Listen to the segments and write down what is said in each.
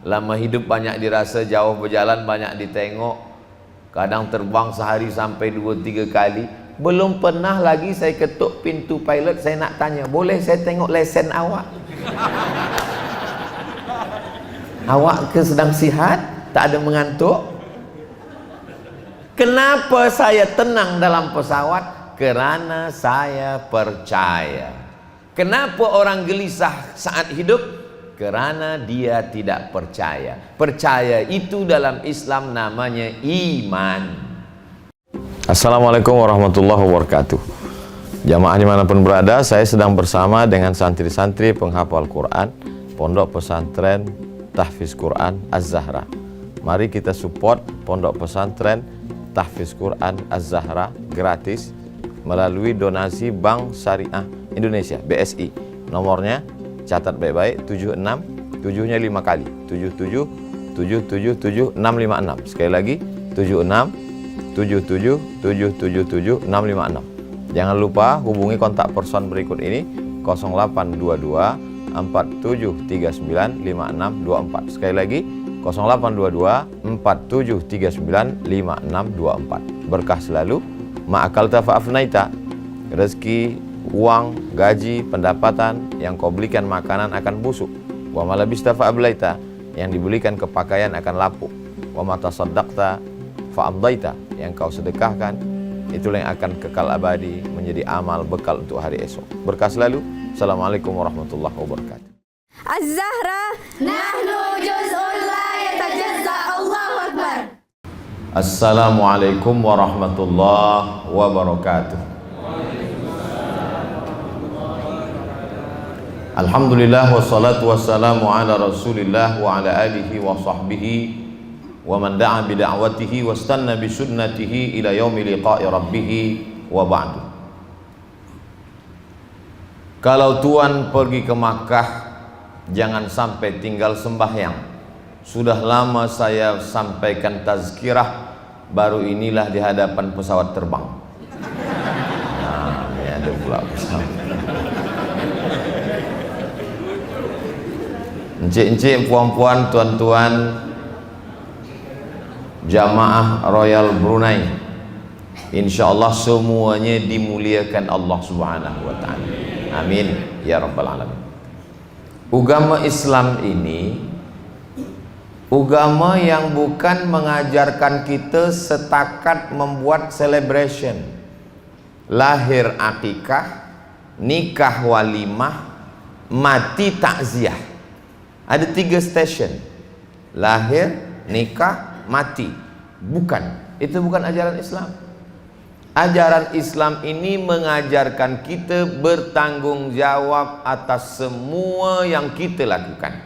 Lama hidup banyak dirasa, jauh berjalan banyak ditengok. Kadang terbang sehari sampai 2-3 kali. Belum pernah lagi saya ketuk pintu pilot, saya nak tanya, boleh saya tengok lesen awak? Awak ke sedang sihat? Tak ada mengantuk? Kenapa saya tenang dalam pesawat? Kerana saya percaya. Kenapa orang gelisah saat hidup? Kerana dia tidak percaya. Percaya itu dalam Islam namanya iman. Assalamualaikum warahmatullahi wabarakatuh. Jamaah dimanapun berada, saya sedang bersama dengan santri-santri penghafal Quran Pondok Pesantren Tahfiz Quran Az-Zahra. Mari kita support Pondok Pesantren Tahfiz Quran Az-Zahra gratis melalui donasi Bank Syariah Indonesia (BSI). Nomornya catat baik-baik, 76 7-nya 5 kali, 77 777 656. Sekali lagi, 76 77 777 656. Jangan lupa hubungi kontak person berikut ini, 0822 4739 5624. Sekali lagi, 0822 4739 5624. Berkah selalu, ma'akalta fa'afnaita. Rezeki, uang, gaji, pendapatan yang kau belikan makanan akan busuk. Wa ma labista fa'ablaita, yang dibelikan ke pakaian akan lapuk. Wa ma tasaddaqta fa'amdaita, yang kau sedekahkan itulah yang akan kekal abadi menjadi amal bekal untuk hari esok. Berkah selalu. Assalamualaikum warahmatullahi wabarakatuh. Az-Zahra nahnu juz'un la yatajazza. Allahu Akbar. Assalamualaikum warahmatullahi wabarakatuh. Alhamdulillah wassalatu wassalamu ala Rasulillah wa ala alihi wa sahbihi wa man da'a bi da'watihi wastanna bi sunnatihi ila yaumi liqa'i rabbih wa ba'du. Kalau tuan pergi ke Makkah, jangan sampai tinggal sembahyang. Sudah lama saya sampaikan tazkirah, baru inilah di hadapan pesawat terbang. Nah, ini ada pula pesawat. Encik-encik, puan-puan, tuan-tuan, jamaah Royal Brunei, insyaallah semuanya dimuliakan Allah Subhanahu wa taala. Amin ya rabbal alamin. Agama Islam ini agama yang bukan mengajarkan kita setakat membuat celebration, lahir akikah, nikah walimah, mati takziah. Ada 3 stesen, lahir, nikah, mati. Bukan, itu bukan ajaran Islam. Ajaran Islam ini mengajarkan kita bertanggung jawab atas semua yang kita lakukan.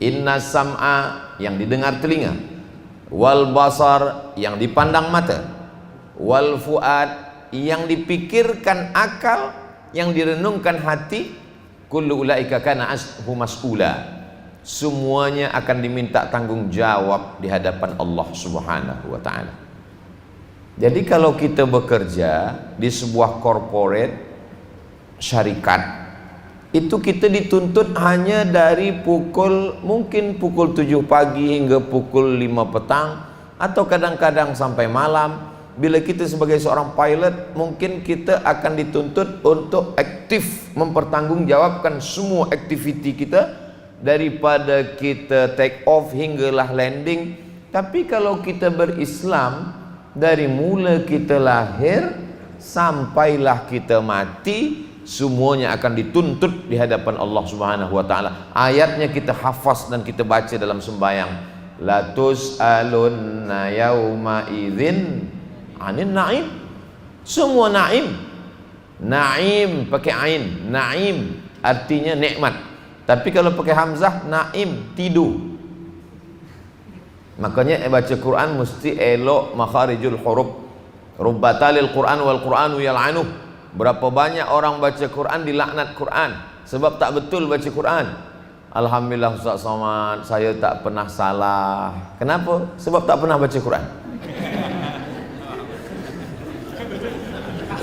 Inna sam'a, yang didengar telinga, wal basar, yang dipandang mata, wal fuad, yang dipikirkan akal, yang direnungkan hati, kullu ulaika kana ashu mas'ula. Semuanya akan diminta tanggung jawab di hadapan Allah Subhanahu wa taala. Jadi kalau kita bekerja di sebuah corporate syarikat, itu kita dituntut hanya dari mungkin pukul 7 pagi hingga pukul 5 petang, atau kadang-kadang sampai malam. Bila kita sebagai seorang pilot, mungkin kita akan dituntut untuk aktif mempertanggungjawabkan semua aktiviti kita, daripada kita take off hinggalah landing. Tapi kalau kita berislam, dari mula kita lahir sampailah kita mati, semuanya akan dituntut di hadapan Allah Subhanahu wa taala. Ayatnya kita hafaz dan kita baca dalam sembahyang. La tus'alunna yauma idzin 'anil na'im. Semua na'im. Na'im pakai ain, na'im artinya nikmat. Tapi kalau pakai hamzah, na'im, tidur. Makanya baca Quran mesti elok makharijul huruf. Rubbatalil Quran wal Quranu yal'anuh. Berapa banyak orang baca Quran dilaknat Quran sebab tak betul baca Quran. Alhamdulillah Ustaz Somad, saya tak pernah salah. Kenapa? Sebab tak pernah baca Quran.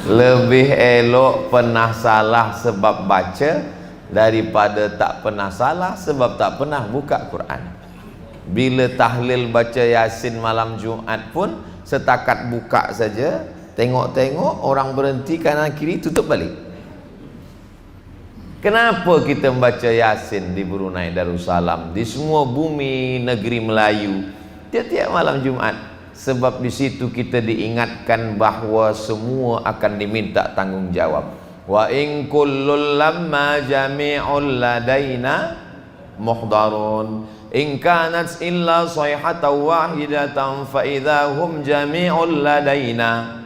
Lebih elok pernah salah sebab baca daripada tak pernah salah sebab tak pernah buka Quran. Bila tahlil baca Yasin malam Jumat pun setakat buka saja, tengok-tengok orang berhenti kanan kiri, tutup balik. Kenapa kita membaca Yasin di Brunei Darussalam, di semua bumi negeri Melayu tiap-tiap malam Jumat? Sebab di situ kita diingatkan bahawa semua akan diminta tanggungjawab. Wa in kullul lamma jami'ul ladaina muhdarun. In kanat illa sayhatan wahidatan fa idza hum jami'ul ladaina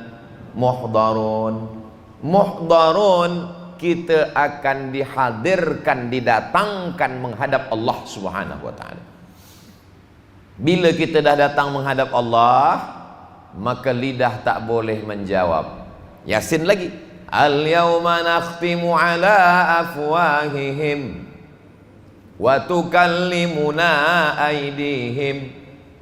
muhdarun. Muhdarun, kita akan dihadirkan, didatangkan menghadap Allah Subhanahu wa taala. Bila kita dah datang menghadap Allah, maka lidah tak boleh menjawab. Yasin lagi. Al-yawma nakhtimu ala afwahihim wa tukallimuna aydihim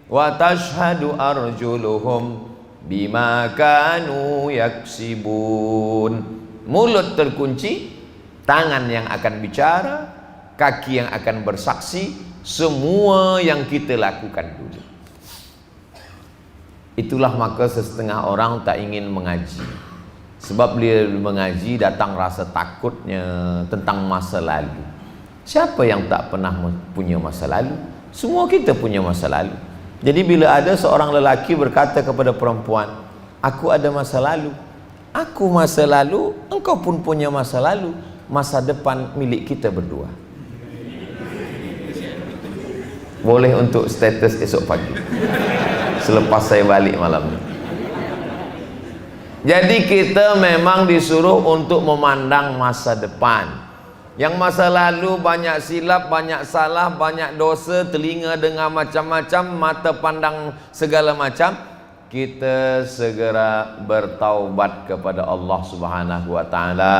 wa tashhadu arjuluhum bima kanu yaksibun. Mulut terkunci, tangan yang akan bicara, kaki yang akan bersaksi, semua yang kita lakukan dulu. Itulah maka setengah orang tak ingin mengaji. Sebab dia mengaji datang rasa takutnya tentang masa lalu. Siapa yang tak pernah punya masa lalu? Semua kita punya masa lalu. Jadi bila ada seorang lelaki berkata kepada perempuan, aku ada masa lalu, aku masa lalu, engkau pun punya masa lalu, masa depan milik kita berdua. Boleh untuk status esok pagi selepas saya balik malam ni. Jadi kita memang disuruh untuk memandang masa depan. Yang masa lalu banyak silap, banyak salah, banyak dosa, telinga dengar macam-macam, mata pandang segala macam. Kita segera bertaubat kepada Allah Subhanahu wa taala.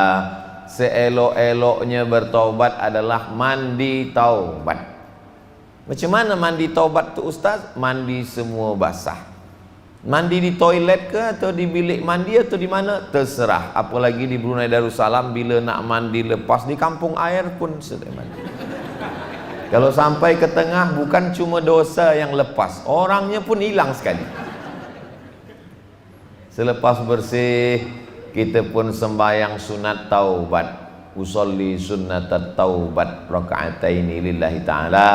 Seelok-eloknya bertaubat adalah mandi taubat. Macam mana mandi taubat tu ustaz? Mandi semua basah. Mandi di toilet ke atau di bilik mandi atau di mana? Terserah. Apalagi di Brunei Darussalam, bila nak mandi lepas di kampung air pun sedang mandi. Kalau sampai ke tengah, bukan cuma dosa yang lepas, orangnya pun hilang sekali. Selepas bersih, kita pun sembahyang sunat taubat. Usolli sunnatat taubat raka'ataini lillahi ta'ala.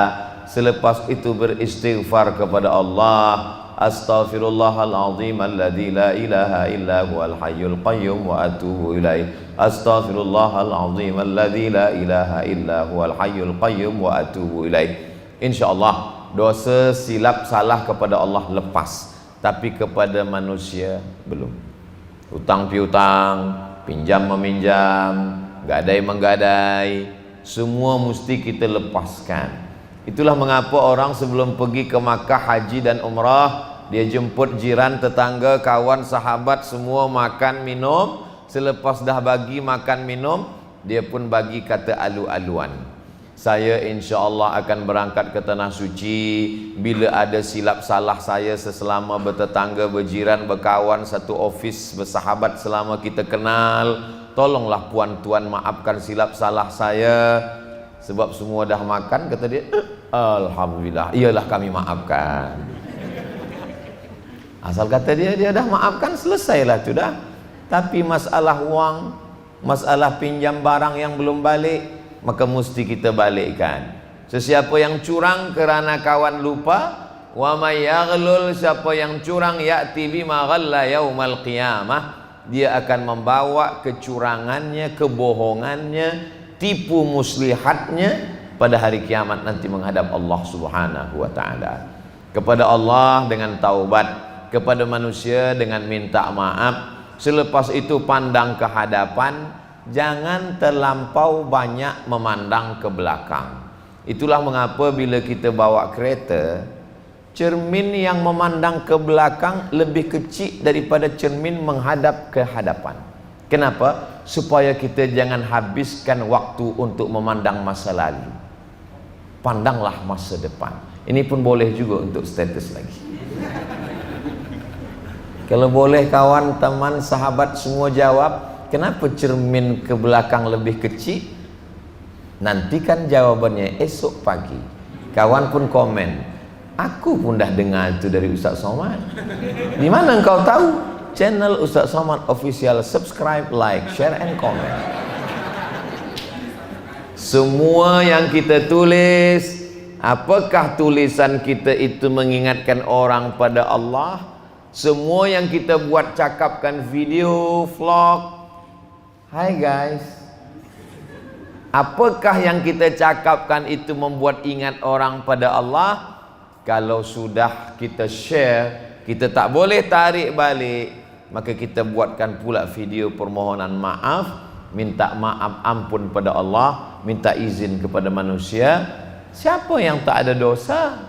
Selepas itu beristighfar kepada Allah. Astaghfirullahalazim alladzi la ilaha illa huwal hayyul qayyum wa atubu ilaih. Astaghfirullahalazim alladzi la ilaha illa huwal hayyul qayyum wa atubu ilaih. Insyaallah dosa silap salah kepada Allah lepas, tapi kepada manusia belum. Hutang piutang, pinjam meminjam, gadai menggadai, semua mesti kita lepaskan. Itulah mengapa orang sebelum pergi ke Makkah haji dan umrah, dia jemput jiran, tetangga, kawan, sahabat, semua makan minum. Selepas dah bagi makan minum, dia pun bagi kata alu-aluan. Saya insya-Allah akan berangkat ke tanah suci. Bila ada silap salah saya seselama bertetangga, berjiran, berkawan, satu ofis, bersahabat selama kita kenal, tolonglah puan tuan maafkan silap salah saya. Sebab semua dah makan, kata dia, alhamdulillah, iyalah kami maafkan. Asal kata dia dah maafkan, selesailah tu dah. Tapi masalah wang, masalah pinjam barang yang belum balik, maka mesti kita balikkan. Sesiapa yang curang kerana kawan lupa, wa may yaghlul, siapa yang curang ya'ti bima ghalla yaumal qiyamah, dia akan membawa kecurangannya, kebohongannya, tipu muslihatnya pada hari kiamat nanti menghadap Allah Subhanahu wa taala. Kepada Allah dengan taubat, kepada manusia dengan minta maaf. Selepas itu pandang ke hadapan, jangan terlampau banyak memandang ke belakang. Itulah mengapa bila kita bawa kereta, cermin yang memandang ke belakang lebih kecil daripada cermin menghadap ke hadapan. Kenapa? Supaya kita jangan habiskan waktu untuk memandang masa lalu. Pandanglah masa depan. Ini pun boleh juga untuk status lagi. Kalau boleh kawan, teman, sahabat semua jawab, kenapa cermin ke belakang lebih kecil? Nantikan jawabannya esok pagi. Kawan pun komen, Aku pun dah dengar itu dari Ustaz Somad. Di mana engkau tahu? Channel Ustaz Somad Official. Subscribe, like, share, and comment. Semua yang kita tulis, apakah tulisan kita itu mengingatkan orang pada Allah? Semua yang kita buat, cakapkan video, vlog. Hai guys, apakah yang kita cakapkan itu membuat ingat orang pada Allah? Kalau sudah kita share, kita tak boleh tarik balik, maka kita buatkan pula video permohonan maaf, minta maaf ampun pada Allah, minta izin kepada manusia. Siapa yang tak ada dosa?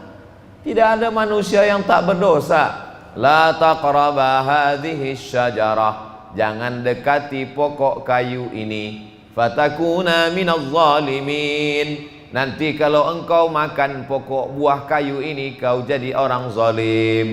Tidak ada manusia yang tak berdosa. La taqraba hadhihi syajarah, jangan dekati pokok kayu ini. Fatakuna minaz zalimin, nanti kalau engkau makan pokok buah kayu ini, kau jadi orang zalim.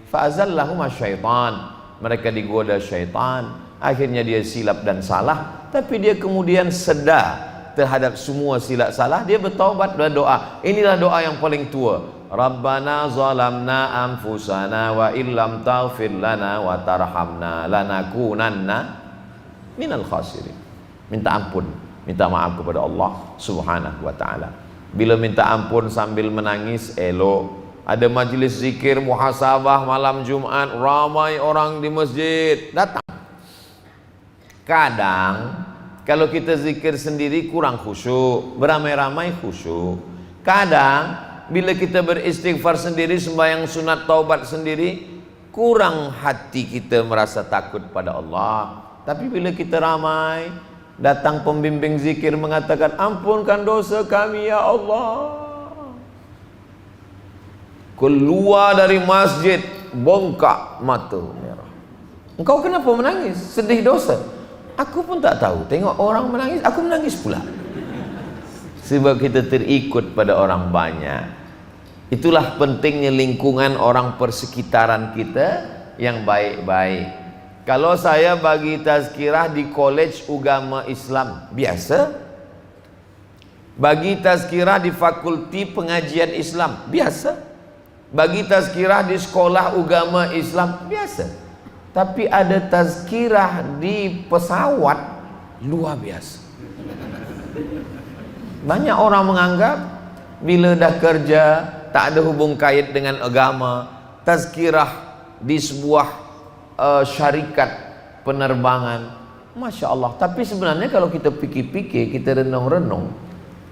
Fa'azallahuma syaitan, mereka digoda syaitan, akhirnya dia silap dan salah. Tapi dia kemudian sedar terhadap semua silap salah, dia bertaubat, berdoa. Inilah doa yang paling tua. Rabbana zalamna anfusana wa illam taghfir lana wa tarhamna lanakunanna minal khasirin. Minta ampun, minta maaf kepada Allah Subhanahu wa ta'ala. Bila minta ampun sambil menangis, elok. Ada majlis zikir muhasabah malam Jumat, ramai orang di masjid, datang. Kadang kalau kita zikir sendiri kurang khusyuk, beramai-ramai khusyuk. Kadang bila kita beristighfar sendiri, sembahyang sunat taubat sendiri, kurang hati kita merasa takut pada Allah. Tapi bila kita ramai, datang pembimbing zikir mengatakan, ampunkan dosa kami ya Allah. Keluar dari masjid, bongkak mata merah. Engkau kenapa menangis? Sedih dosa? Aku pun tak tahu. Tengok orang menangis, aku menangis pula. Sebab kita terikut pada orang banyak. Itulah pentingnya lingkungan orang persekitaran kita yang baik-baik. Kalau saya bagi tazkirah di College Agama Islam, biasa. Bagi tazkirah di Fakulti Pengajian Islam, biasa. Bagi tazkirah di Sekolah Agama Islam, biasa. Tapi ada tazkirah di pesawat, luar biasa. Banyak orang menganggap bila dah kerja, tak ada hubung kait dengan agama, tazkirah di sebuah syarikat penerbangan, Masya Allah. Tapi sebenarnya kalau kita fikir-fikir, kita renung-renung,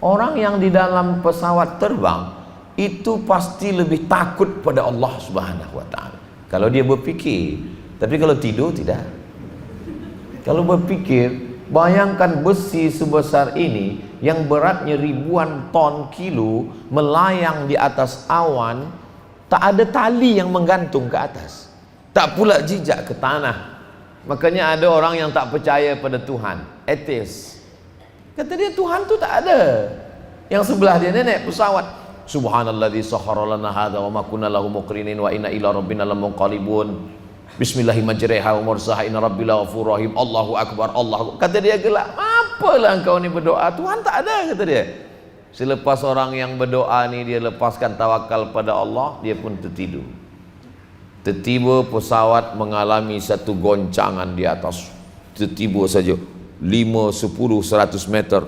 orang yang di dalam pesawat terbang itu pasti lebih takut pada Allah Subhanahu wa ta'ala kalau dia berfikir. Tapi kalau tidur tidak. Kalau berfikir, bayangkan besi sebesar ini yang beratnya ribuan ton kilo melayang di atas awan, tak ada tali yang menggantung ke atas, tak pula jejak ke tanah. Makanya ada orang yang tak percaya pada Tuhan, ateis. Kata dia Tuhan tu tak ada. Yang sebelah dia naik pesawat, subhanalladzi sakhkhara lana hadza wa ma kunna lahu muqrinin wa inna ila rabbina lamunqalibun. Bismillahirrahmanirrahim wa mursaha inna rabbil ghafurur rahim. Allahu akbar, Allahu. Kata dia gelak, apalah engkau ni berdoa, Tuhan tak ada, kata dia. Selepas orang yang berdoa ni dia lepaskan tawakal pada Allah, dia pun tertidur. Tiba-tiba pesawat mengalami satu goncangan di atas. Tiba-tiba saja 5, 10, 100 meter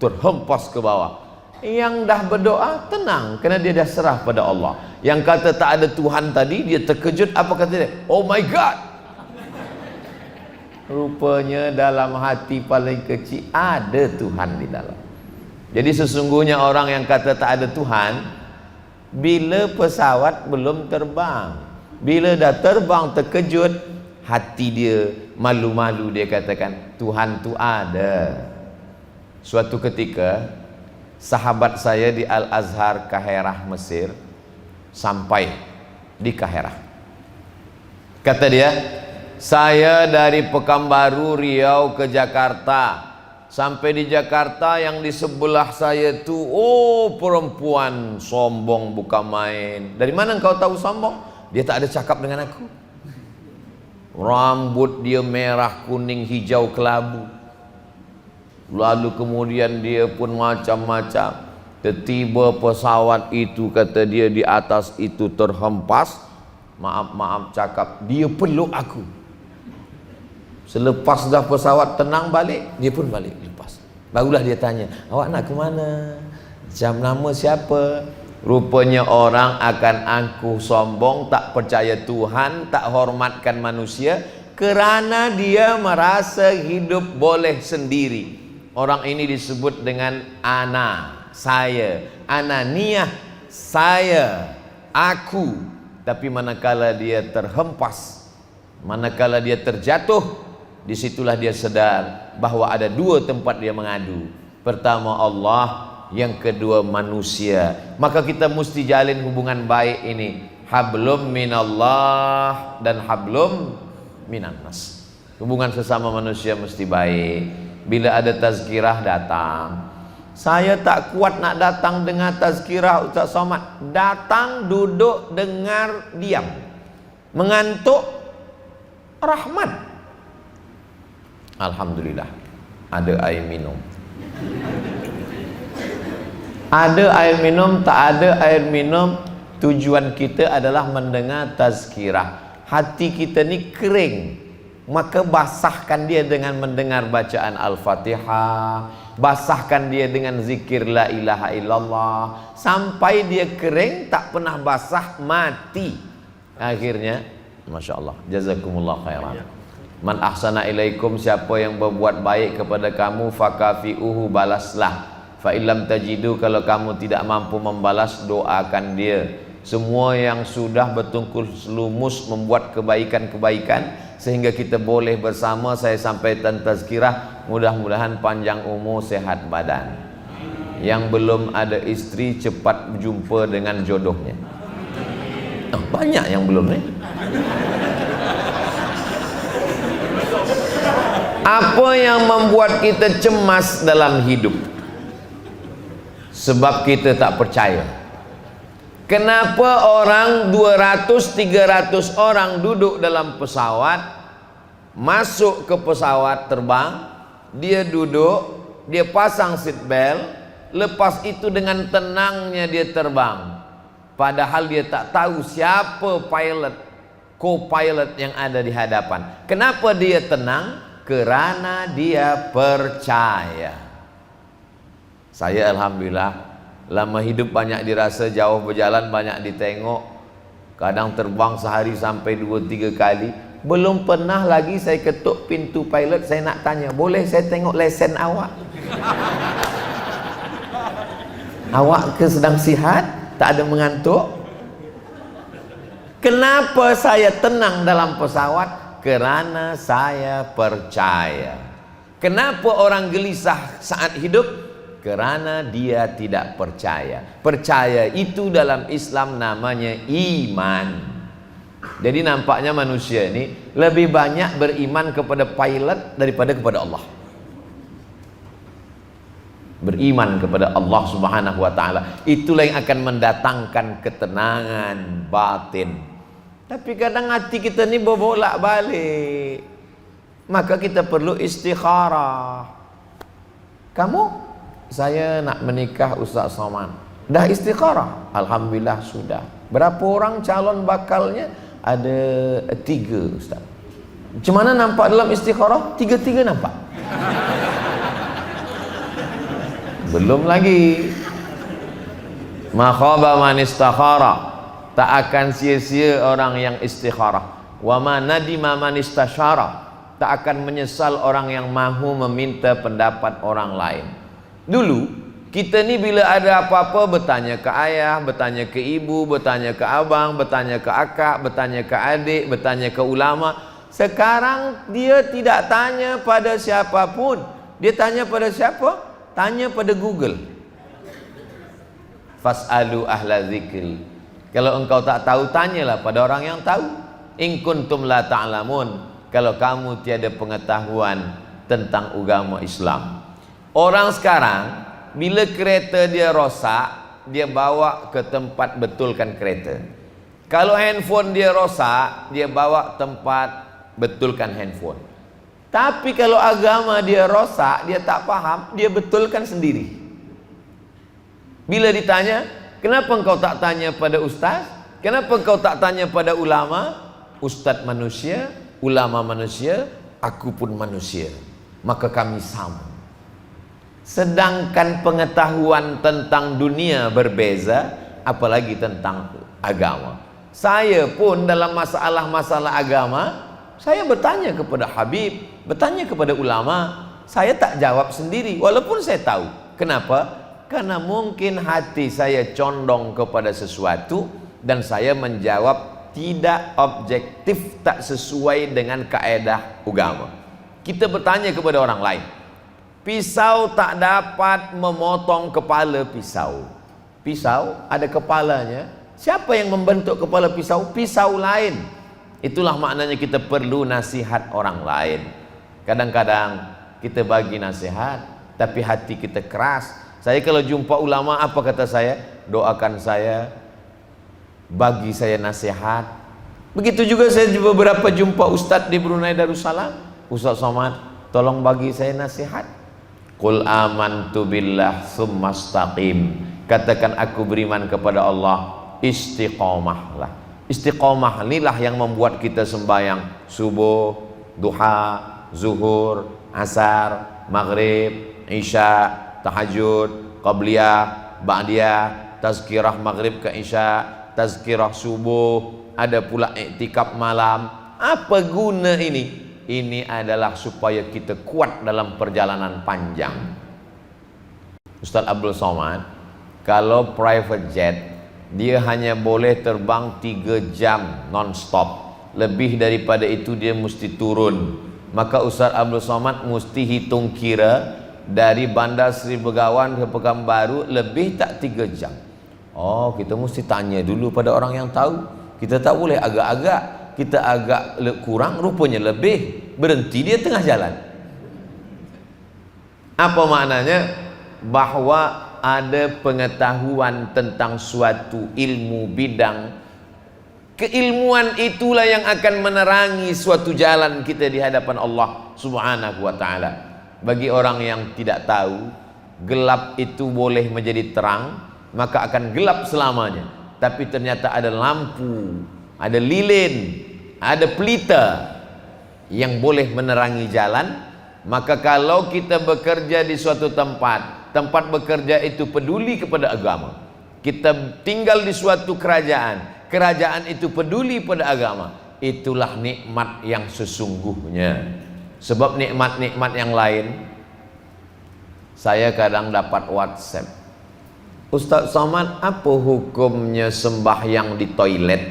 terhempas ke bawah. Yang dah berdoa tenang kerana dia dah serah pada Allah. Yang kata tak ada Tuhan tadi, dia terkejut. Apa kata dia? Oh my God. Rupanya dalam hati paling kecil ada Tuhan di dalam. Jadi sesungguhnya orang yang kata tak ada Tuhan, bila pesawat belum terbang, bila dah terbang terkejut, hati dia malu-malu, dia katakan Tuhan tu ada. Suatu ketika sahabat saya di Al-Azhar Kaherah Mesir sampai di Kaherah. Kata dia, saya dari Pekanbaru Riau ke Jakarta. Sampai di Jakarta, yang di sebelah saya tu, oh perempuan sombong bukan main. Dari mana engkau tahu sombong? Dia tak ada cakap dengan aku. Rambut dia merah, kuning, hijau, kelabu. Lalu kemudian dia pun macam-macam. Tiba pesawat itu, kata dia, di atas itu terhempas. Maaf cakap, dia peluk aku. Selepas dah pesawat tenang balik, dia pun balik lepas. Barulah dia tanya, awak nak ke mana? Jam nama siapa? Rupanya orang akan angkuh sombong, tak percaya Tuhan, tak hormatkan manusia, kerana dia merasa hidup boleh sendiri. Orang ini disebut dengan ana, saya, ananiyah, saya, aku. Tapi manakala dia terhempas, manakala dia terjatuh, disitulah dia sadar bahwa ada dua tempat dia mengadu. Pertama Allah, yang kedua manusia. Maka kita mesti jalin hubungan baik ini, hablum minallah dan hablum minannas. Hubungan sesama manusia mesti baik. Bila ada tazkirah datang. Saya tak kuat nak datang dengar tazkirah Ustaz Somad. Datang, duduk, dengar, diam. Mengantuk, rahmat. Alhamdulillah, ada air minum. Ada air minum, tak ada air minum, tujuan kita adalah mendengar tazkirah. Hati kita ni kering, maka basahkan dia dengan mendengar bacaan Al-Fatihah, basahkan dia dengan zikir la ilaha illallah, sampai dia kering, tak pernah basah, mati. Akhirnya, Masya Allah, jazakumullah khairan. Man ahsana ilaikum, siapa yang berbuat baik kepada kamu, fakafi'uhu, balaslah. Fa illam tajidu, kalau kamu tidak mampu membalas, doakan dia. Semua yang sudah bertungkus lumus membuat kebaikan-kebaikan sehingga kita boleh bersama, saya sampaikan tazkirah, mudah-mudahan panjang umur, sehat badan. Yang belum ada istri cepat berjumpa dengan jodohnya. Banyak yang belum nih. Apa yang membuat kita cemas dalam hidup? Sebab kita tak percaya. Kenapa orang 200-300 orang duduk dalam pesawat, masuk ke pesawat terbang, dia duduk, dia pasang seat belt, lepas itu dengan tenangnya dia terbang, padahal dia tak tahu siapa pilot, co-pilot yang ada di hadapan. Kenapa dia tenang? Kerana dia percaya. Saya alhamdulillah lama hidup banyak dirasa, jauh berjalan banyak ditengok, kadang terbang sehari sampai 2-3 kali. Belum pernah lagi saya ketuk pintu pilot, saya nak tanya, boleh saya tengok lesen awak? Awak ke sedang sihat? Tak ada mengantuk? Kenapa saya tenang dalam pesawat? Kerana saya percaya. Kenapa orang gelisah saat hidup? Kerana dia tidak percaya. Percaya itu dalam Islam namanya iman. Jadi nampaknya manusia ini lebih banyak beriman kepada pilot daripada kepada Allah. Beriman kepada Allah Subhanahu wa ta'ala, itulah yang akan mendatangkan ketenangan batin. Tapi kadang hati kita ni berbolak-balik, maka kita perlu istikharah. Kamu, saya nak menikah Ustaz Somad, dah istikharah? Alhamdulillah sudah. Berapa orang calon bakalnya? Ada 3 Ustaz. Macam mana nampak dalam istikharah? 3-3 nampak. Belum lagi. Ma khaba man istakhara, tak akan sia-sia orang yang istikharah. Wa ma nadima man istasyara, tak akan menyesal orang yang mahu meminta pendapat orang lain. Dulu kita ni bila ada apa-apa bertanya ke ayah, bertanya ke ibu, bertanya ke abang, bertanya ke akak, bertanya ke adik, bertanya ke ulama. Sekarang dia tidak tanya pada siapapun. Dia tanya pada siapa? Tanya pada Google. Fas'alu ahla zikri. Kalau engkau tak tahu, tanyalah pada orang yang tahu. In kuntum la ta'lamun, kalau kamu tiada pengetahuan tentang agama Islam. Orang sekarang bila kereta dia rosak, dia bawa ke tempat betulkan kereta. Kalau handphone dia rosak, dia bawa tempat betulkan handphone. Tapi kalau agama dia rosak, dia tak faham, dia betulkan sendiri. Bila ditanya, kenapa engkau tak tanya pada ustaz? Kenapa engkau tak tanya pada ulama? Ustaz manusia, ulama manusia, aku pun manusia, maka kami sama. Sedangkan pengetahuan tentang dunia berbeza, apalagi tentang agama. Saya pun dalam masalah-masalah agama, saya bertanya kepada Habib, bertanya kepada ulama. Saya tak jawab sendiri, walaupun saya tahu. Kenapa? Karena mungkin hati saya condong kepada sesuatu dan saya menjawab tidak objektif, tak sesuai dengan kaedah agama. Kita bertanya kepada orang lain, pisau tak dapat memotong kepala pisau. Pisau ada kepalanya. Siapa yang membentuk kepala pisau? Pisau lain. Itulah maknanya kita perlu nasihat orang lain. Kadang-kadang kita bagi nasihat, tapi hati kita keras. Saya kalau jumpa ulama, apa kata saya? Doakan saya, bagi saya nasihat. Begitu juga saya beberapa jumpa ustaz di Brunei Darussalam. Ustaz Somad, tolong bagi saya nasihat. Qul amantu billah tsumma istaqim. Katakan aku beriman kepada Allah, istiqomahlah. Istiqomah inilah yang membuat kita sembahyang subuh, duha, zuhur, asar, maghrib, isya, tahajud, qabliyah, ba'diyah, tazkirah maghrib ke isya, tazkirah subuh, ada pula iktikaf malam. Apa guna ini? Ini adalah supaya kita kuat dalam perjalanan panjang. Ustaz Abdul Somad, kalau private jet, dia hanya boleh terbang 3 jam non-stop. Lebih daripada itu dia mesti turun. Maka Ustaz Abdul Somad mesti hitung kira dari Bandar Seri Begawan ke Pekanbaru lebih tak 3 jam. Oh, kita mesti tanya dulu pada orang yang tahu. Kita tak boleh agak-agak. Kita agak kurang, rupanya lebih. Berhenti dia tengah jalan. Apa maknanya? Bahwa ada pengetahuan tentang suatu ilmu bidang. Keilmuan itulah yang akan menerangi suatu jalan kita di hadapan Allah Subhanahu wa ta'ala. Bagi orang yang tidak tahu, gelap itu boleh menjadi terang, maka akan gelap selamanya. Tapi ternyata ada lampu, ada lilin, ada pelita yang boleh menerangi jalan. Maka kalau kita bekerja di suatu tempat, tempat bekerja itu peduli kepada agama. Kita tinggal di suatu kerajaan, kerajaan itu peduli pada agama. Itulah nikmat yang sesungguhnya. Sebab nikmat-nikmat yang lain, saya kadang dapat WhatsApp, Ustaz Somad, apa hukumnya sembahyang di toilet?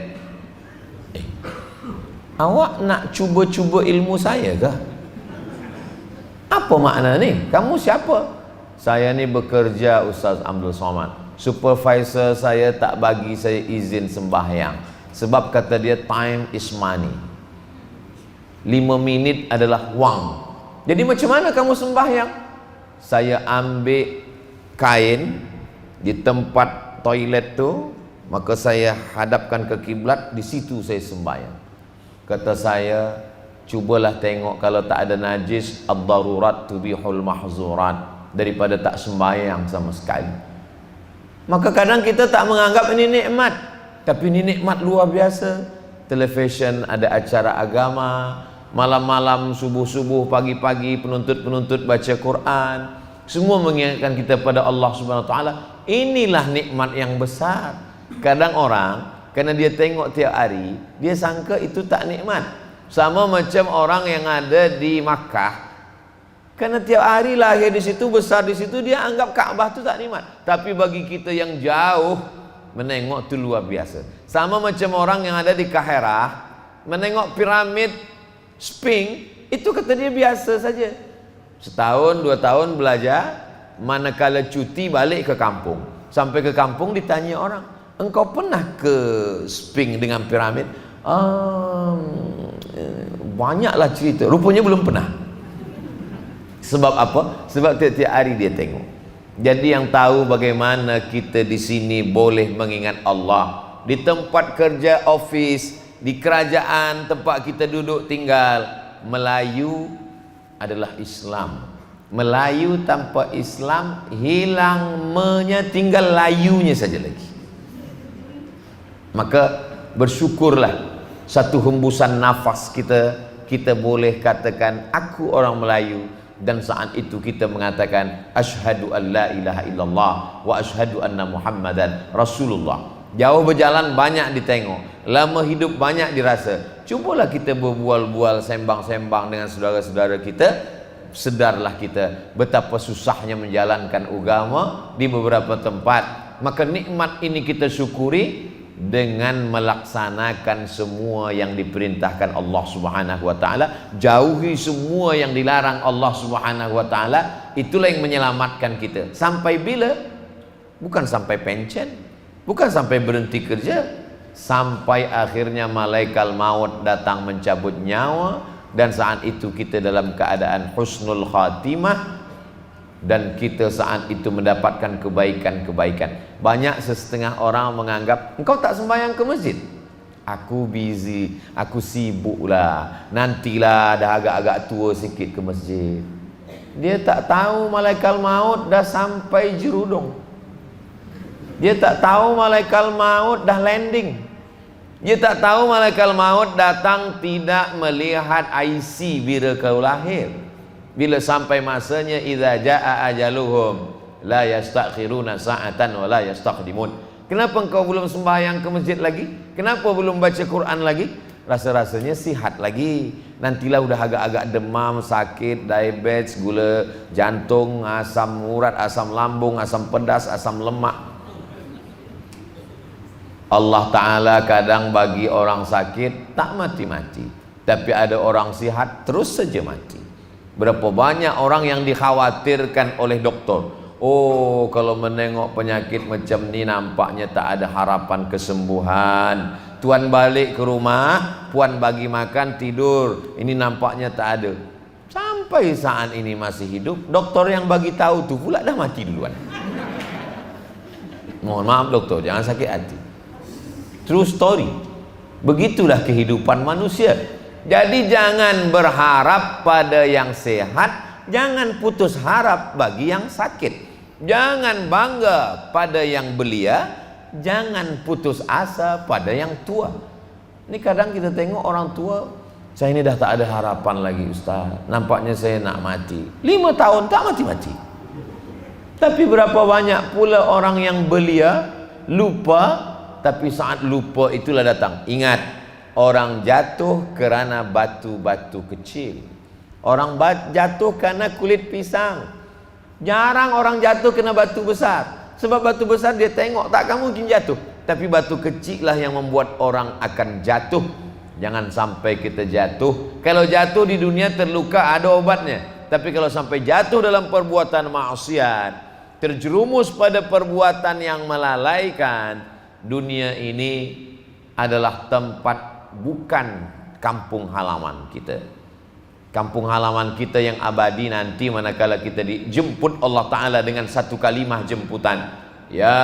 Awak nak cuba-cuba ilmu saya kah? Apa makna ni? Kamu siapa? Saya ni bekerja Ustaz Abdul Somad. Supervisor saya tak bagi saya izin sembahyang. Sebab kata dia time is money. 5 minit adalah wang. Jadi macam mana kamu sembahyang? Saya ambil kain di tempat toilet tu, maka saya hadapkan ke kiblat, di situ saya sembahyang. Kata saya, cubalah tengok kalau tak ada najis, ad-darurat tubihul mahzurat, daripada tak sembahyang sama sekali. Maka kadang kita tak menganggap ini nikmat, tapi ini nikmat luar biasa. Television ada acara agama, malam-malam, subuh-subuh, pagi-pagi penuntut-penuntut baca Quran, semua mengingatkan kita pada Allah Subhanahu wa taala. Inilah nikmat yang besar. Kadang orang karena dia tengok tiap hari, dia sangka itu tak nikmat. Sama macam orang yang ada di Makkah, karena tiap hari lahir di situ, besar di situ, dia anggap Ka'bah itu tak nikmat. Tapi bagi kita yang jauh, menengok itu luar biasa. Sama macam orang yang ada di Kaherah, menengok piramid Sphinx, itu kata dia biasa saja. Setahun, 2 tahun belajar, manakala cuti balik ke kampung. Sampai ke kampung ditanya orang, engkau pernah ke Sphinx dengan piramid? Banyaklah cerita. Rupanya belum pernah. Sebab apa? Sebab tiap-tiap hari dia tengok. Jadi yang tahu bagaimana kita di sini boleh mengingat Allah. Di tempat kerja, office, di kerajaan tempat kita duduk tinggal, Melayu adalah Islam. Melayu tanpa Islam hilang me-nya, tinggal layunya saja lagi. Maka bersyukurlah satu hembusan nafas kita boleh katakan aku orang Melayu, dan saat itu kita mengatakan asyhadu an la ilaha illallah wa asyhadu anna muhammadan rasulullah. Jauh berjalan banyak ditengok, lama hidup banyak dirasa. Cubalah kita berbual-bual, sembang-sembang dengan saudara-saudara kita, sedarlah kita betapa susahnya menjalankan agama di beberapa tempat. Maka nikmat ini kita syukuri dengan melaksanakan semua yang diperintahkan Allah Subhanahu wa taala, jauhi semua yang dilarang Allah Subhanahu wa taala. Itulah yang menyelamatkan kita. Sampai bila? Bukan sampai pensiun, bukan sampai berhenti kerja, sampai akhirnya malaikat maut datang mencabut nyawa, dan saat itu kita dalam keadaan husnul khatimah, dan kita saat itu mendapatkan kebaikan-kebaikan. Banyak setengah orang menganggap engkau tak sembahyang ke masjid. Aku busy, aku sibuk lah, nantilah dah agak-agak tua sikit ke masjid. Dia tak tahu malaikat maut dah sampai Jerudong. Dia tak tahu malaikat maut dah landing. Dia tak tahu malaikat maut datang tidak melihat IC bila kau lahir. Bila sampai masanya, idza jaa ajaluhum la yastakhiruna sa'atan wa la yastaqdimun. Kenapa engkau belum sembahyang ke masjid lagi? Kenapa belum baca Quran lagi? Rasa-rasanya sihat lagi. Nantilah udah agak-agak demam, sakit, diabetes, gula jantung, asam urat, asam lambung, asam pedas, asam lemak. Allah Ta'ala kadang bagi orang sakit tak mati-mati, tapi ada orang sihat terus saja mati. Berapa banyak orang yang dikhawatirkan oleh doktor. Oh, kalau menengok penyakit macam ni nampaknya tak ada harapan kesembuhan. Tuan balik ke rumah, puan bagi makan, tidur. Ini nampaknya tak ada. Sampai saat ini masih hidup. Doktor yang bagi tahu tu pula dah mati duluan. Mohon maaf doktor, jangan sakit hati. True story. Begitulah kehidupan manusia. Jadi jangan berharap pada yang sehat, jangan putus harap bagi yang sakit. Jangan bangga pada yang belia, jangan putus asa pada yang tua. Ini kadang kita tengok orang tua, saya ini dah tak ada harapan lagi Ustaz, nampaknya saya nak mati. 5 tahun tak mati-mati. Tapi berapa banyak pula orang yang belia, lupa. Tapi saat lupa itulah datang. Ingat, orang jatuh kerana batu-batu kecil. Orang jatuh kerana kulit pisang. Jarang orang jatuh kena batu besar. Sebab batu besar dia tengok takkan mungkin jatuh. Tapi batu kecil lah yang membuat orang akan jatuh. Jangan sampai kita jatuh. Kalau jatuh di dunia terluka ada obatnya. Tapi kalau sampai jatuh dalam perbuatan maksiat, terjerumus pada perbuatan yang melalaikan, dunia ini adalah tempat bukan kampung halaman kita. Kampung halaman kita yang abadi nanti manakala kita dijemput Allah Ta'ala dengan satu kalimah jemputan. Ya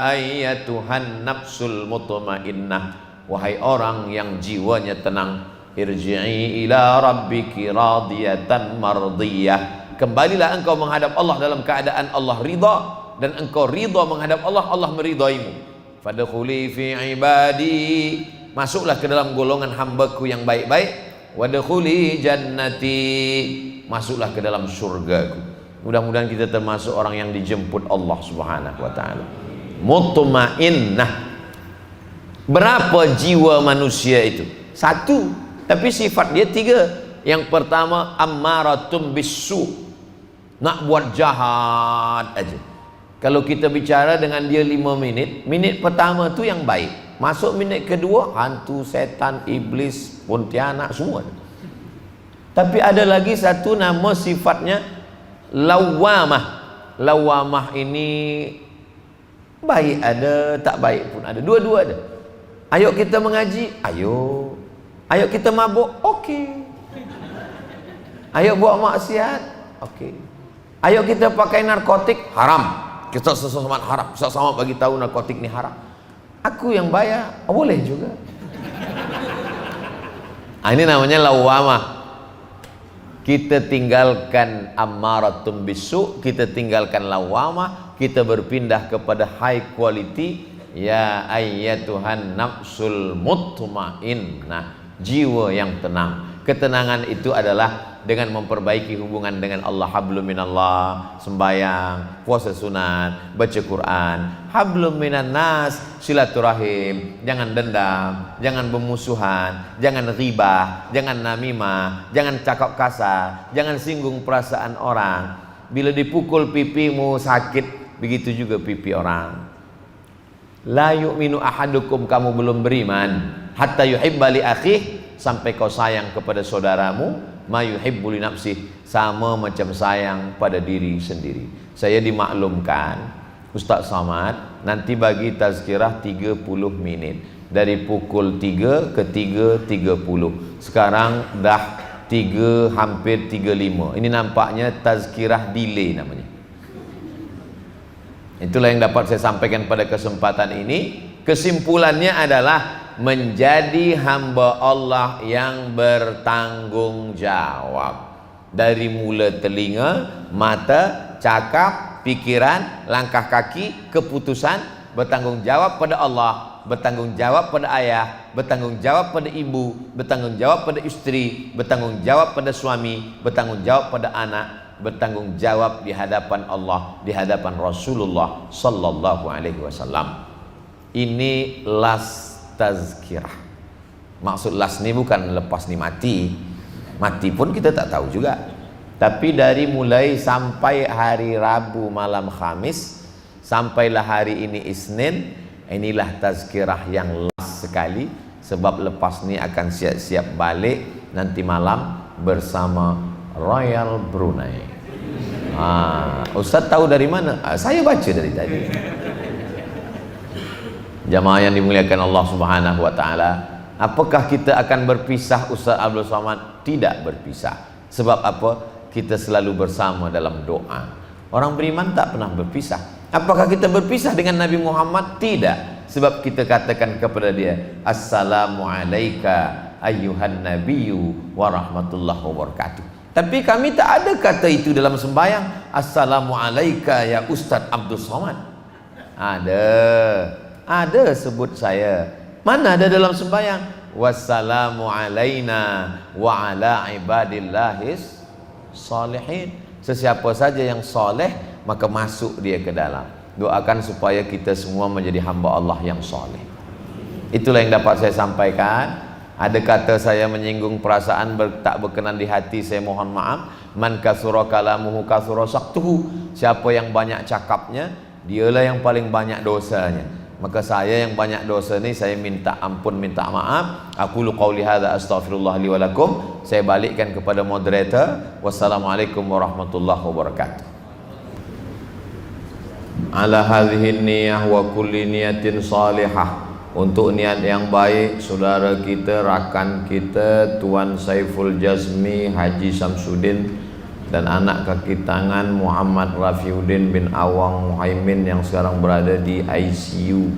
ayyatuhan nafsul mutmainnah. Wahai orang yang jiwanya tenang, irji'i ila rabbiki radiyatan mardiyah. Kembalilah engkau menghadap Allah dalam keadaan Allah ridha, dan engkau ridha menghadap Allah, Allah meridaimu. Fadkhuli fi ibadi, masuklah ke dalam golongan hambaku yang baik-baik. Wadkhuli jannati, masuklah ke dalam surgaku. Mudah-mudahan kita termasuk orang yang dijemput Allah Subhanahu wa taala. Mutmainnah. Berapa jiwa manusia itu? 1, tapi sifat dia 3. Yang pertama, ammaratum bisu, nak buat jahat aja. Kalau kita bicara dengan dia 5 minit, minit pertama tu yang baik, masuk minit kedua hantu, setan, iblis, pontianak semua. Tapi ada lagi satu nama sifatnya lawamah. Lawamah ini baik ada, tak baik pun ada, dua-dua ada. Ayo kita mengaji, ayo. Ayo kita mabuk, okey. Ayo buat maksiat, okey. Ayo kita pakai narkotik, haram. Kita sesama haram, sesama bagi tahu narkotik ni haram. Aku yang bayar, boleh juga. Ini namanya lawamah. kita tinggalkan ammaratum bisu, kita tinggalkan lawamah, kita berpindah kepada high quality. Ya ayyatuhan nafsul mutmainnah, jiwa yang tenang. Ketenangan itu adalah dengan memperbaiki hubungan dengan Allah. Hablum minallah, sembahyang, puasa sunat, baca Quran. Hablum minan nas, silaturahim, jangan dendam, jangan bermusuhan, jangan ghibah, jangan namimah, jangan cakap kasar, jangan singgung perasaan orang. Bila dipukul pipimu sakit, begitu juga pipi orang. La yu'minu ahadukum, kamu belum beriman, hatta yuhibba li akhih, sampai kau sayang kepada saudaramu, ma yuhibbu li nafsih, sama macam sayang pada diri sendiri. Saya dimaklumkan Ustaz Samad nanti bagi tazkirah 30 menit dari pukul 3 ke 3.30. Sekarang dah 3 hampir 3.5. Ini nampaknya tazkirah delay namanya. Itulah yang dapat saya sampaikan pada kesempatan ini. Kesimpulannya adalah menjadi hamba Allah yang bertanggung jawab. Dari mula telinga, mata, cakap, pikiran, langkah kaki, keputusan, bertanggung jawab pada Allah, bertanggung jawab pada ayah, bertanggung jawab pada ibu, bertanggung jawab pada istri, bertanggung jawab pada suami, bertanggung jawab pada anak, bertanggung jawab di hadapan Allah, di hadapan Rasulullah sallallahu alaihi wasallam. Ini last tazkirah. Maksud last ni bukan lepas ni mati. Mati pun kita tak tahu juga. Tapi dari mulai sampai hari Rabu malam Khamis, sampailah hari ini Isnin, inilah tazkirah yang last sekali. Sebab lepas ni akan siap-siap balik nanti malam bersama Royal Brunei. Ustaz tahu dari mana? Saya baca dari tadi. Jamaah yang dimuliakan Allah Subhanahu wa taala, apakah kita akan berpisah Ustaz Abdul Somad? Tidak berpisah. Sebab apa? Kita selalu bersama dalam doa. Orang beriman tak pernah berpisah. Apakah kita berpisah dengan Nabi Muhammad? Tidak. Sebab kita katakan kepada dia, Assalamu alayka ayyuhan nabiyyu wa rahmatullahi wa barakatuh. Tapi kami tak ada kata itu dalam sembahyang. Assalamu alayka ya Ustaz Abdul Somad. Ada sebut saya. Mana ada dalam sembahyang? Wassalamu alayna wa ala ibadillahis salihin. Sesiapa saja yang soleh, maka masuk dia ke dalam. Doakan supaya kita semua menjadi hamba Allah yang soleh. Itulah yang dapat saya sampaikan. Ada kata saya menyinggung perasaan tak berkenan di hati, saya mohon maaf. Man kasura kalamuhu kasura saktuhu. Siapa yang banyak cakapnya, dialah yang paling banyak dosanya. Maka saya yang banyak dosa ni, saya minta ampun, minta maaf. Aku lu qauli hadza astaghfirullah li wa lakum. Saya balikkan kepada moderator. Wassalamualaikum warahmatullahi wabarakatuh. Ala hadhihi niyyah wa kulli niyatin salihah. Untuk niat yang baik, saudara kita, rakan kita Tuan Saiful Jazmi Haji Samsudin dan anak kaki tangan Muhammad Rafiuddin bin Awang Muhaimin yang sekarang berada di ICU,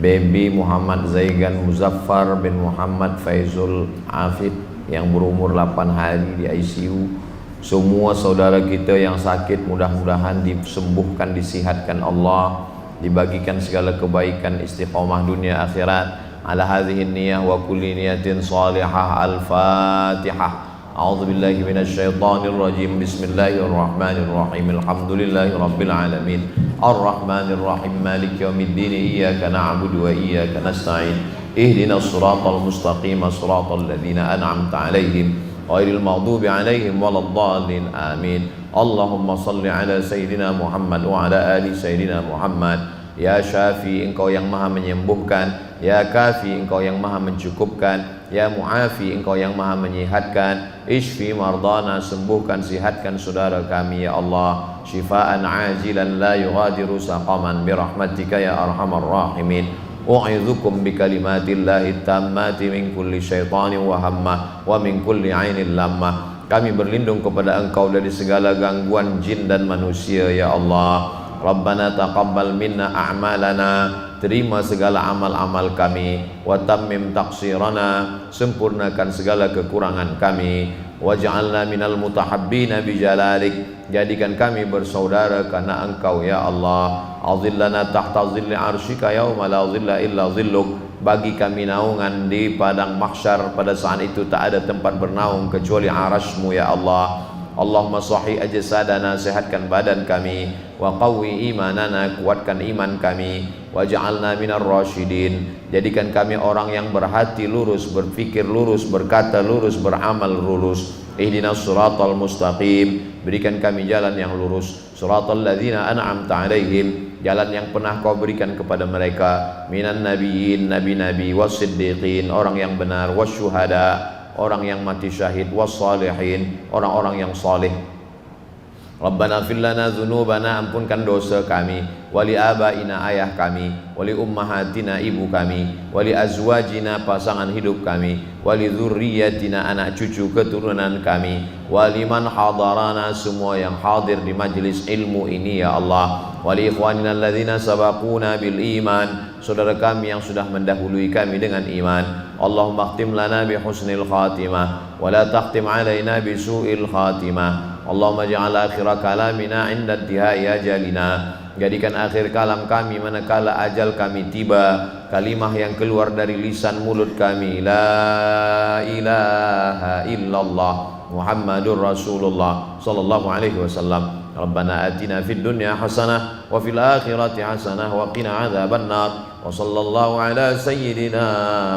baby Muhammad Zaigan Muzaffar bin Muhammad Faizul Afid yang berumur 8 hari di ICU. Semua saudara kita yang sakit mudah-mudahan disembuhkan, disihatkan Allah, dibagikan segala kebaikan, istiqamah dunia akhirat. Ala hadhihi niyyah wa kulli niyatin salihah. Al-Fatihah. A'udzu billahi minasyaitonir rajim. Bismillahirrahmanirrahim. Alhamdulillahi rabbil alamin. Arrahmanir rahim. Maliki yaumiddin. Iyyaka na'budu wa iyyaka nasta'in. Ihdinas siratal mustaqim. Siratal ladzina an'amta 'alaihim ghairil maghdubi 'alaihim waladdallin. Amin. Allahumma salli ala Sayyidina Muhammad wa ala ali Sayyidina Muhammad. Ya Syafi, engkau yang maha menyembuhkan. Ya Kafi, engkau yang maha mencukupkan. Ya Mu'afi, engkau yang maha menyihatkan. Ishfi mardana, sembuhkan, sihatkan saudara kami ya Allah. Shifaan ajilan la yughadiru saqaman birahmatika ya arhamar rahimin. U'idzukum bikalimatillahi tammati min kulli syaitanin wa hammah wa min kulli ainin lammah. Kami berlindung kepada engkau dari segala gangguan jin dan manusia ya Allah. Rabbana taqabbal minna a'malana terima segala amal-amal kami, wa tammim taqsirana, sempurnakan segala kekurangan kami, waj'alna minal mutahabbina bijalalik, jadikan kami bersaudara karena Engkau ya Allah. Azillana tahta zilli arsyika yauma la zilla illa zilluk, bagi kami naungan di padang mahsyar, pada saat itu tak ada tempat bernaung kecuali arasy-Mu ya Allah. Allahumma sahih ajsadana, sehatkan badan kami, wa qawwi imanana, kuatkan iman kami, waj'alna minar rasyidin, jadikan kami orang yang berhati lurus, berpikir lurus, berkata lurus, beramal lurus. Ihdinas siratal mustaqim, berikan kami jalan yang lurus. Siratal ladzina an'amta alaihim, jalan yang pernah Kau berikan kepada mereka. Minan nabiyyin, nabi-nabi, was-siddiqin, orang yang benar, wasyuhada, orang yang mati syahid, wassalihin, orang-orang yang saleh. Rabbana fir lana dzunubana, ampunkan dosa kami, wali abaina, ayah kami, wali ummahatina, ibu kami, wali azwajina, pasangan hidup kami, wali dzurriyyatina, anak cucu keturunan kami, wali man hadarana, semua yang hadir di majlis ilmu ini ya Allah, wali ikhwanina alladzina sabaquna bil iman, saudara kami yang sudah mendahului kami dengan iman. Allahumma khtim lana bi husnil khatimah wa la takhtim alaina bi su'il khatimah. Allahumma ja'al akhir kalamina 'inda intihai ajalina, jadikan akhir kalam kami manakala ajal kami tiba, kalimah yang keluar dari lisan mulut kami, la ilaha illallah Muhammadur Rasulullah sallallahu alaihi wasallam. Rabbana atina fid dunya hasanah wa fil akhirati hasanah wa qina adzabannar. Wa sallallahu ala sayyidina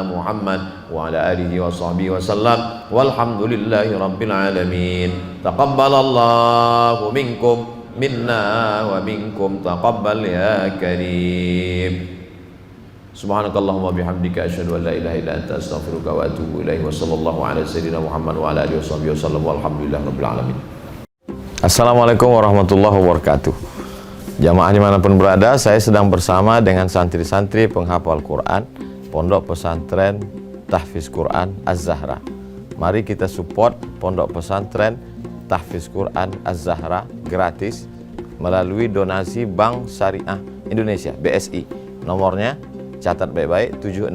Muhammad wa ala alihi wa sahbihi wa sallam, walhamdulillahi rabbil alamin. Taqabbalallahu minkum minna wa minkum taqabbal ya karim. Subhanakallahumma bihamdika asyhadu an la ilaha illa anta astaghfiruka wa atubu ilaik. Wa sallallahu ala sayyidina Muhammad wa ala alihi wa sahbihi wa sallam, walhamdulillahi rabbil alamin. Assalamualaikum warahmatullahi wabarakatuh. Jamaah dimanapun berada, saya sedang bersama dengan santri-santri penghafal Quran Pondok Pesantren Tahfiz Quran Az-Zahra. Mari kita support Pondok Pesantren Tahfiz Quran Az-Zahra gratis melalui donasi Bank Syariah Indonesia BSI. Nomornya catat baik-baik, 76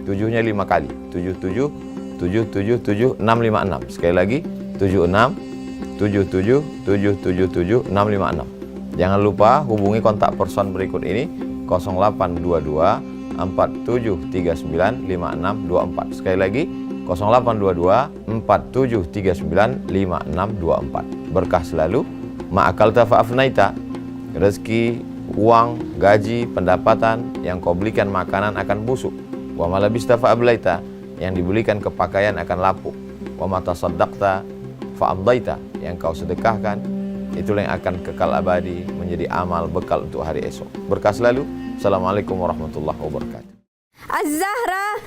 7-nya 5 kali, 77 777 656. Sekali lagi 76 77 777 656. Jangan lupa hubungi kontak person berikut ini 0822 4739 5624. Sekali lagi 0822 4739 5624. Berkah selalu, ma'akalta fa'afnaita, rezeki, uang, gaji, pendapatan yang kau belikan makanan akan busuk. Wa malabista fa'ablaita, yang dibelikan kepakaian akan lapuk. Wa mata saddaqta fa'amdaita, yang kau sedekahkan itulah yang akan kekal abadi menjadi amal bekal untuk hari esok. Berkah selalu. Assalamualaikum warahmatullahi wabarakatuh. Az-Zahra